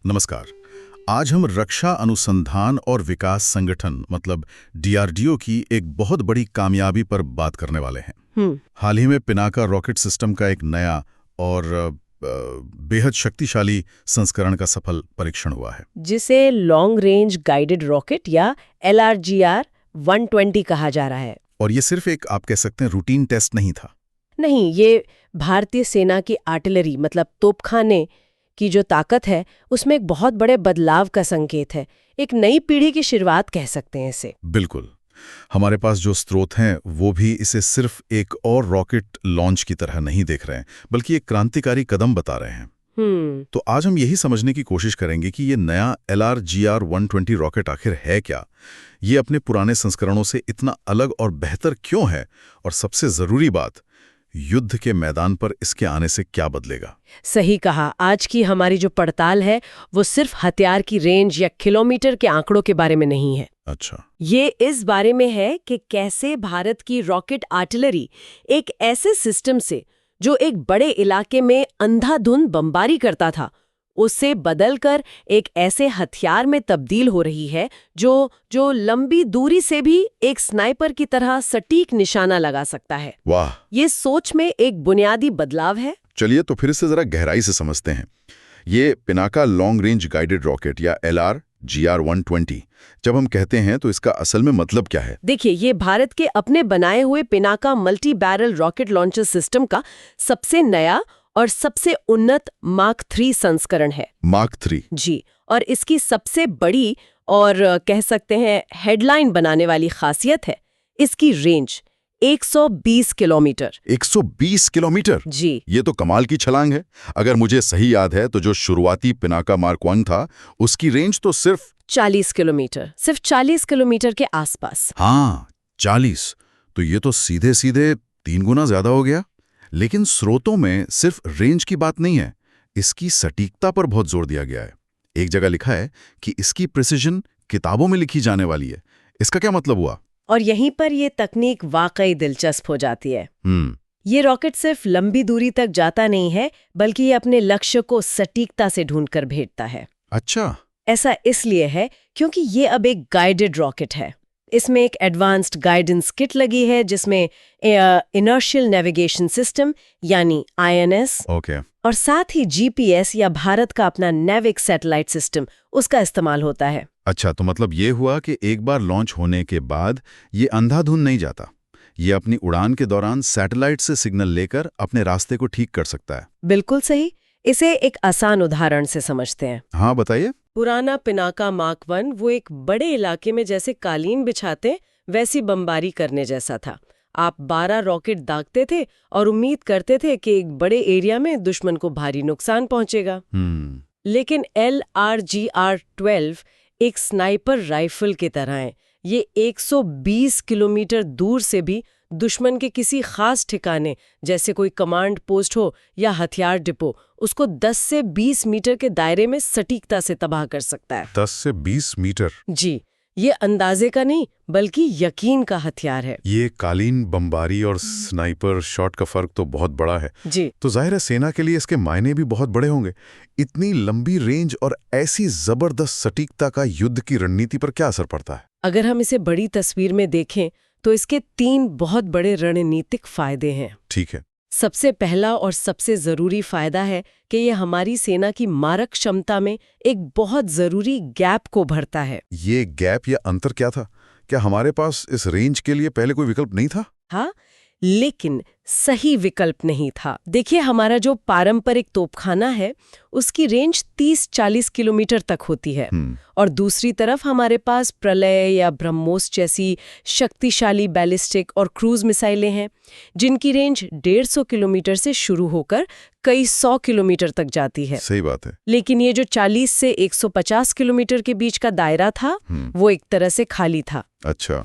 नमस्कार। आज हम रक्षा अनुसंधान और विकास संगठन मतलब डीआरडीओ की एक बहुत बड़ी कामयाबी पर बात करने वाले हैं। हाल ही में पिनाका रॉकेट सिस्टम का एक नया और बेहद शक्तिशाली संस्करण का सफल परीक्षण हुआ है, जिसे लॉन्ग रेंज गाइडेड रॉकेट या LRGR 120 कहा जा रहा है। और ये सिर्फ एक आप कह सकते हैं रूटीन टेस्ट नहीं था। नहीं, ये भारतीय सेना की आर्टिलरी मतलब तोपखाने की जो ताकत है उसमें एक बहुत बड़े बदलाव का संकेत है। एक नई पीढ़ी की शुरुआत कह सकते हैं इसे। बिल्कुल। हमारे पास जो स्रोत हैं वो भी इसे सिर्फ एक और रॉकेट लॉन्च की तरह नहीं देख रहे हैं, बल्कि एक क्रांतिकारी कदम बता रहे हैं। तो आज हम यही समझने की कोशिश करेंगे कि ये नया LRGR 120 रॉकेट आखिर है क्या, ये अपने पुराने संस्करणों से इतना अलग और बेहतर क्यों है, और सबसे जरूरी बात, युद्ध के मैदान पर इसके आने से क्या बदलेगा। सही कहा। आज की हमारी जो पड़ताल है वो सिर्फ हथियार की रेंज या किलोमीटर के आंकड़ों के बारे में नहीं है। अच्छा। ये इस बारे में है कि कैसे भारत की रॉकेट आर्टिलरी एक ऐसे सिस्टम से जो एक बड़े इलाके में अंधाधुंध बमबारी करता था, उससे बदलकर एक ऐसे हथियार में तब्दील हो रही है जो लंबी दूरी से भी एक स्नाइपर की तरह सटीक निशाना लगा सकता है। वाह! ये सोच में एक बुनियादी बदलाव है। चलिए तो फिर इसे जरा गहराई से समझते हैं। ये Pinaka long range guided rocket या LRGR 120 जब हम कहते हैं तो इसका असल में मतलब क्या है? देखिए, ये भारत के अपने बनाए हुए Pinaka multi barrel rocket launcher system का सबसे नया और सबसे उन्नत मार्क 3 संस्करण है। मार्क 3? जी, और इसकी सबसे बड़ी और कह सकते हैं हेडलाइन बनाने वाली खासियत है इसकी रेंज 120 किलोमीटर। 120 किलोमीटर? जी। ये तो कमाल की छलांग है। अगर मुझे सही याद है तो जो शुरुआती पिनाका मार्क 1 था उसकी रेंज तो सिर्फ 40 किलोमीटर, सिर्फ 40 किलोमीटर के आसपास। हाँ, 40। तो ये तो सीधे सीधे 3 गुना ज्यादा हो गया। लेकिन स्रोतों में सिर्फ रेंज की बात नहीं है, इसकी सटीकता पर बहुत जोर दिया गया है। एक जगह लिखा है कि इसकी प्रिसिजन किताबों में लिखी जाने वाली है। इसका क्या मतलब हुआ? और यहीं पर ये तकनीक वाकई दिलचस्प हो जाती है। ये रॉकेट सिर्फ लंबी दूरी तक जाता नहीं है, बल्कि ये अपने लक्ष्य को सटीकता से ढूंढकर भेजता है। अच्छा। ऐसा इसलिए है क्योंकि ये अब एक गाइडेड रॉकेट है। इसमें एक एडवांस्ड गाइडेंस किट लगी है जिसमें इनर्शियल नेविगेशन सिस्टम यानी INS और साथ ही GPS या भारत का अपना नेविक सैटेलाइट सिस्टम उसका इस्तेमाल होता है। अच्छा, तो मतलब ये हुआ कि एक बार लॉन्च होने के बाद ये अंधाधुंध नहीं जाता, ये अपनी उड़ान के दौरान सैटेलाइट से सिग्नल लेकर अपने रास्ते को ठीक कर सकता है। बिल्कुल सही। इसे एक आसान उदाहरण से समझते हैं। हाँ, बताइए। पुराना पिनाका मार्क 1 वो एक बड़े इलाके में जैसे कालीन बिछाते वैसी बमबारी करने जैसा था। आप 12 रॉकेट दागते थे और उम्मीद करते थे कि एक बड़े एरिया में दुश्मन को भारी नुकसान पहुंचेगा। लेकिन LRGR 12 एक स्नाइपर राइफल की तरह है। ये 120 किलोमीटर दूर से भी दुश्मन के किसी खास ठिकाने जैसे कोई कमांड पोस्ट हो या हथियार डिपो उसको 10 से 20 मीटर के दायरे में सटीकता से तबाह कर सकता है। 10 से 20 मीटर? जी, ये अंदाजे का नहीं बल्कि यकीन का हथियार है। ये कालीन बमबारी और स्नाइपर शॉट का फर्क तो बहुत बड़ा है। जी। तो जाहिर है सेना के लिए इसके मायने भी बहुत बड़े होंगे। इतनी लंबी रेंज और ऐसी जबरदस्त सटीकता का युद्ध की रणनीति पर क्या असर पड़ता है? अगर हम इसे बड़ी तस्वीर में देखें तो इसके 3 बहुत बड़े रणनीतिक फायदे हैं। ठीक है। सबसे पहला और सबसे जरूरी फायदा है कि ये हमारी सेना की मारक क्षमता में एक बहुत जरूरी गैप को भरता है। ये गैप या अंतर क्या था? क्या हमारे पास इस रेंज के लिए पहले कोई विकल्प नहीं था? हाँ, लेकिन सही विकल्प नहीं था। देखिए, हमारा जो पारंपरिक तोपखाना है उसकी रेंज 30-40 किलोमीटर तक होती है और दूसरी तरफ हमारे पास प्रलय या ब्रह्मोस जैसी शक्तिशाली बैलिस्टिक और क्रूज मिसाइलें हैं जिनकी रेंज 150 किलोमीटर से शुरू होकर कई 100 किलोमीटर तक जाती है। सही बात है। लेकिन ये जो 40 से 150 किलोमीटर के बीच का दायरा था वो एक तरह से खाली था। अच्छा।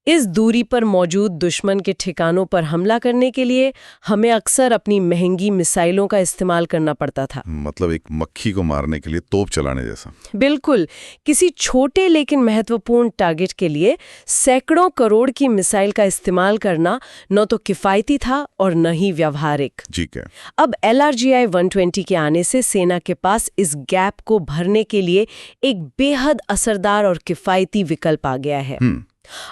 इस दूरी पर मौजूद दुश्मन के ठिकानों पर हमला करने के लिए हमें अक्सर अपनी महंगी मिसाइलों का इस्तेमाल करना पड़ता था। मतलब एक मक्खी को मारने के लिए तोप चलाने जैसा। बिल्कुल, किसी छोटे लेकिन महत्वपूर्ण टारगेट के लिए सैकड़ों करोड़ की मिसाइल का इस्तेमाल करना न तो किफायती था और न ही व्यावहारिक। ठीक है। अब LRGI-120 के आने से सेना के पास इस गैप को भरने के लिए एक बेहद असरदार और किफायती विकल्प आ गया है।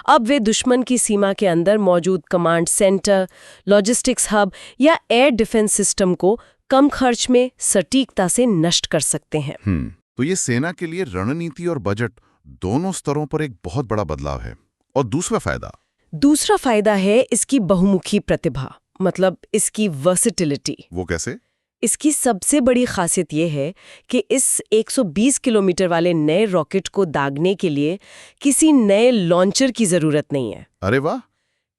अब वे दुश्मन की सीमा के अंदर मौजूद कमांड सेंटर, लॉजिस्टिक्स हब या एयर डिफेंस सिस्टम को कम खर्च में सटीकता से नष्ट कर सकते हैं। तो ये सेना के लिए रणनीति और बजट दोनों स्तरों पर एक बहुत बड़ा बदलाव है। और दूसरा फायदा है इसकी बहुमुखी प्रतिभा, मतलब इसकी वर्सेटिलिटी। वो कैसे? इसकी सबसे बड़ी खासियत ये है कि इस 120 किलोमीटर वाले नए रॉकेट को दागने के लिए किसी नए लॉन्चर की जरूरत नहीं है। अरे वाह!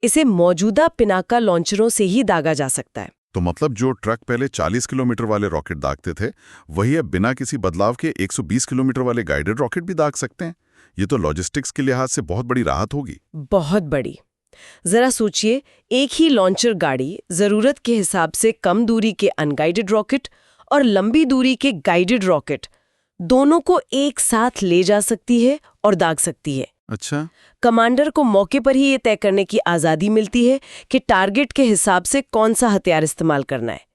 इसे मौजूदा पिनाका लॉन्चरों से ही दागा जा सकता है। तो मतलब जो ट्रक पहले 40 किलोमीटर वाले रॉकेट दागते थे, वही अब बिना किसी बदलाव के 120 किलोमीटर वाले गाइडेड रॉकेट भी दाग सकते हैं। ये तो लॉजिस्टिक्स के लिहाज से बहुत बड़ी राहत होगी। बहुत बड़ी। जरा सोचिए, एक ही लॉन्चर गाड़ी जरूरत के हिसाब से कम दूरी के अनगाइडेड रॉकेट और लंबी दूरी के गाइडेड रॉकेट दोनों को एक साथ ले जा सकती है और दाग सकती है। अच्छा। कमांडर को मौके पर ही ये तय करने की आज़ादी मिलती है कि टारगेट के हिसाब से कौन सा हथियार इस्तेमाल करना है।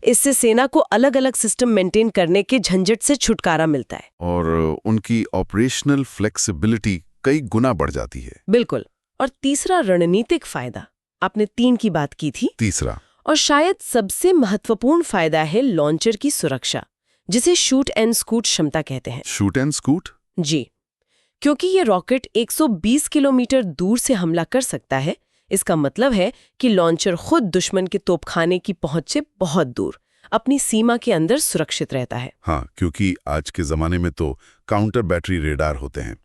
इससे सेना को अलग अलग सिस्टम मेंटेन करने के झंझट से छुटकारा मिलता है और उनकी ऑपरेशनल फ्लेक्सिबिलिटी कई गुना बढ़ जाती है। बिल्कुल। और तीसरा रणनीतिक फायदा, आपने 3 की बात की थी। तीसरा और शायद सबसे महत्वपूर्ण फायदा है लॉन्चर की सुरक्षा, जिसे शूट एंड स्कूट क्षमता कहते हैं। Shoot and scoot? जी, क्योंकि ये रॉकेट 120 किलोमीटर दूर से हमला कर सकता है। इसका मतलब है कि लॉन्चर खुद दुश्मन के तोपखाने की पहुंच से बहुत दूर अपनी सीमा के अंदर सुरक्षित रहता है। हाँ, क्योंकि आज के जमाने में तो काउंटर बैटरी रेडार होते हैं।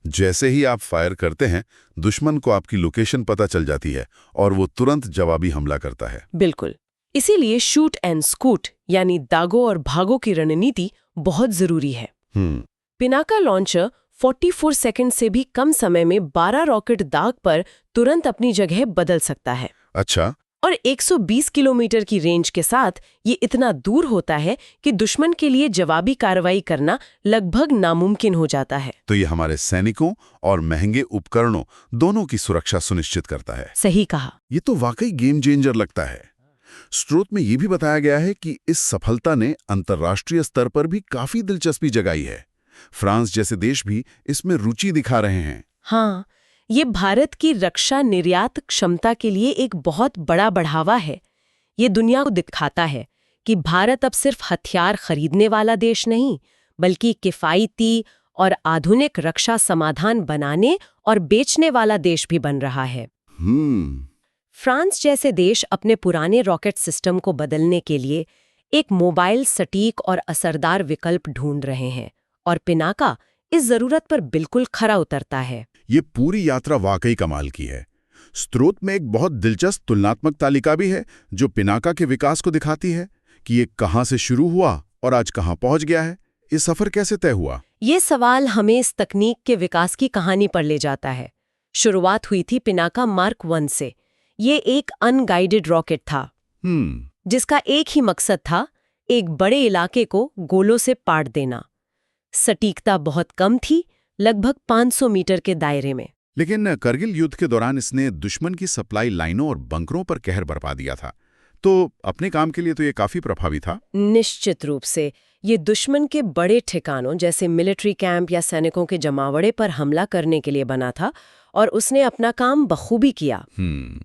जैसे ही आप फायर करते हैं, दुश्मन को आपकी लोकेशन पता चल जाती है और वो तुरंत जवाबी हमला करता है। बिल्कुल। इसीलिए शूट एंड स्कूट यानी दागो और भागो की रणनीति बहुत जरूरी है। पिनाका लॉन्चर 44 सेकंड से भी कम समय में 12 रॉकेट दाग पर तुरंत अपनी जगह बदल सकता है। अच्छा। और 120 किलोमीटर की रेंज के साथ ये इतना दूर होता है कि दुश्मन के लिए जवाबी कार्रवाई करना लगभग नामुमकिन हो जाता है। तो ये हमारे सैनिकों और महंगे उपकरणों दोनों की सुरक्षा सुनिश्चित करता है। सही कहा। ये तो वाकई गेम चेंजर लगता है। स्रोत में ये भी बताया गया है कि इस सफलता ने अंतर्राष्ट्रीय स्तर पर भी काफी दिलचस्पी जगाई है। फ्रांस जैसे देश भी इसमें रुचि दिखा रहे हैं। हाँ, ये भारत की रक्षा निर्यात क्षमता के लिए एक बहुत बड़ा बढ़ावा है। ये दुनिया को दिखाता है कि भारत अब सिर्फ हथियार खरीदने वाला देश नहीं, बल्कि किफायती और आधुनिक रक्षा समाधान बनाने और बेचने वाला देश भी बन रहा है। फ्रांस जैसे देश अपने पुराने रॉकेट सिस्टम को बदलने के लिए एक मोबाइल, सटीक और असरदार विकल्प ढूंढ रहे हैं, और पिनाका इस जरूरत पर बिल्कुल खरा उतरता है। ये पूरी यात्रा वाकई कमाल की है। स्रोत में एक बहुत दिलचस्प तुलनात्मक तालिका भी है जो पिनाका के विकास को दिखाती है कि ये कहां से शुरू हुआ और आज कहां पहुंच गया है। ये सफर कैसे तय हुआ? ये सवाल हमें इस तकनीक के विकास की कहानी पर ले जाता है। शुरुआत हुई थी पिनाका मार्क 1 से। ये एक अनगाइडेड रॉकेट था जिसका एक ही मकसद था, एक बड़े इलाके को गोलों से पाट देना। सटीकता बहुत कम थी, लगभग 500 मीटर के दायरे में। लेकिन करगिल युद्ध के दौरान इसने दुश्मन की सप्लाई लाइनों और बंकरों पर कहर बरपा दिया था। तो अपने काम के लिए तो ये काफी प्रभावी था। निश्चित रूप से ये दुश्मन के बड़े ठिकानों जैसे मिलिट्री कैंप या सैनिकों के जमावड़े पर हमला करने के लिए बना था, और उसने अपना काम बखूबी किया।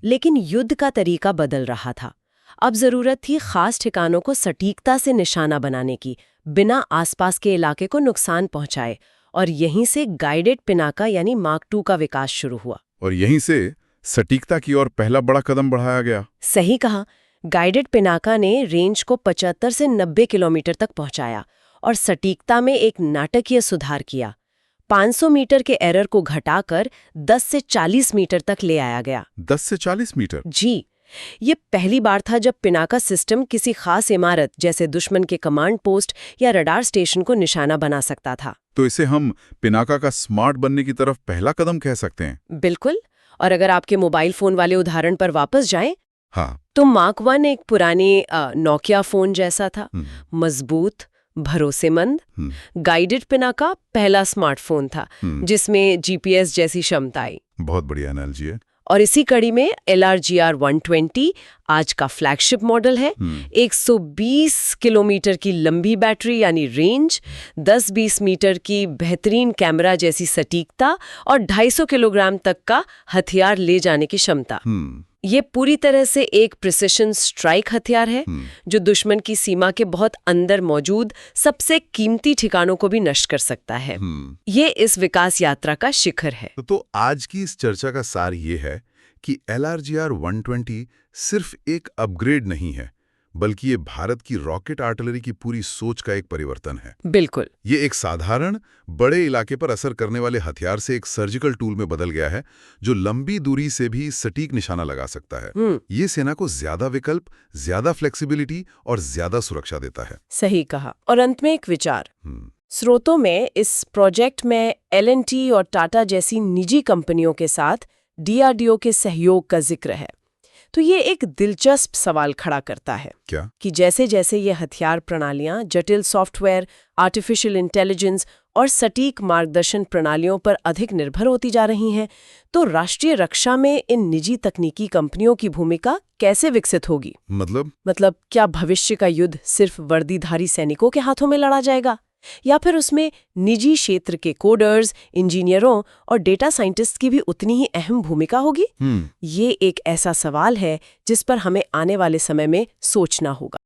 लेकिन युद्ध का तरीका बदल रहा था। अब जरूरत थी खास ठिकानों को सटीकता से निशाना बनाने की, बिना आसपास के इलाके को नुकसान पहुंचाए। और यहीं से गाइडेड पिनाका यानी मार्क 2 का विकास शुरू हुआ। और यहीं से सटीकता की ओर पहला बड़ा कदम बढ़ाया गया। सही कहा। गाइडेड पिनाका ने रेंज को 75 से 90 किलोमीटर तक पहुंचाया और सटीकता में एक नाटकीय सुधार किया। 500 मीटर के एरर को घटाकर 10 से 40 मीटर तक ले आया गया। 10 से 40 मीटर? जी, ये पहली बार था जब पिनाका सिस्टम किसी खास इमारत जैसे दुश्मन के कमांड पोस्ट या रडार स्टेशन को निशाना बना सकता था। तो इसे हम पिनाका का स्मार्ट बनने की तरफ पहला कदम कह सकते हैं। बिल्कुल। और अगर आपके मोबाइल फोन वाले उदाहरण पर वापस जाएं, हाँ। तो मार्क 1 एक पुराने नोकिया फोन जैसा था, मजबूत, भरोसेमंद, गाइडेड पिना का पहला स्मार्टफोन था जिसमें जीपीएस जैसी क्षमता आई। बहुत बढ़िया एनालॉजी है। और इसी कड़ी में LRGR 120 आज का फ्लैगशिप मॉडल है। 120 किलोमीटर की लंबी बैटरी यानी रेंज, 10-20 मीटर की बेहतरीन कैमरा जैसी सटीकता और 250 किलोग्राम तक का हथियार ले जाने की क्षमता। ये पूरी तरह से एक प्रिसिशन स्ट्राइक हथियार है जो दुश्मन की सीमा के बहुत अंदर मौजूद सबसे कीमती ठिकानों को भी नष्ट कर सकता है। ये इस विकास यात्रा का शिखर है। तो आज की इस चर्चा का सार ये है कि LRGR 120 सिर्फ एक अपग्रेड नहीं है, बल्कि ये भारत की रॉकेट आर्टिलरी की पूरी सोच का एक परिवर्तन है। बिल्कुल। ये एक साधारण बड़े इलाके पर असर करने वाले हथियार से एक सर्जिकल टूल में बदल गया है जो लंबी दूरी से भी सटीक निशाना लगा सकता है। ये सेना को ज्यादा विकल्प, ज्यादा फ्लेक्सिबिलिटी और ज्यादा सुरक्षा देता है। सही कहा। और अंत में एक विचार। स्रोतों में इस प्रोजेक्ट में L&T और टाटा जैसी निजी कंपनियों के साथ DRDO के सहयोग का जिक्र है। तो ये एक दिलचस्प सवाल खड़ा करता है। क्या? कि जैसे जैसे ये हथियार प्रणालियां जटिल सॉफ्टवेयर, आर्टिफिशियल इंटेलिजेंस और सटीक मार्गदर्शन प्रणालियों पर अधिक निर्भर होती जा रही हैं, तो राष्ट्रीय रक्षा में इन निजी तकनीकी कंपनियों की भूमिका कैसे विकसित होगी? मतलब क्या भविष्य का युद्ध सिर्फ वर्दीधारी सैनिकों के हाथों में लड़ा जाएगा, या फिर उसमें निजी क्षेत्र के कोडर्स, इंजीनियरों और डेटा साइंटिस्ट की भी उतनी ही अहम भूमिका होगी? ये एक ऐसा सवाल है जिस पर हमें आने वाले समय में सोचना होगा।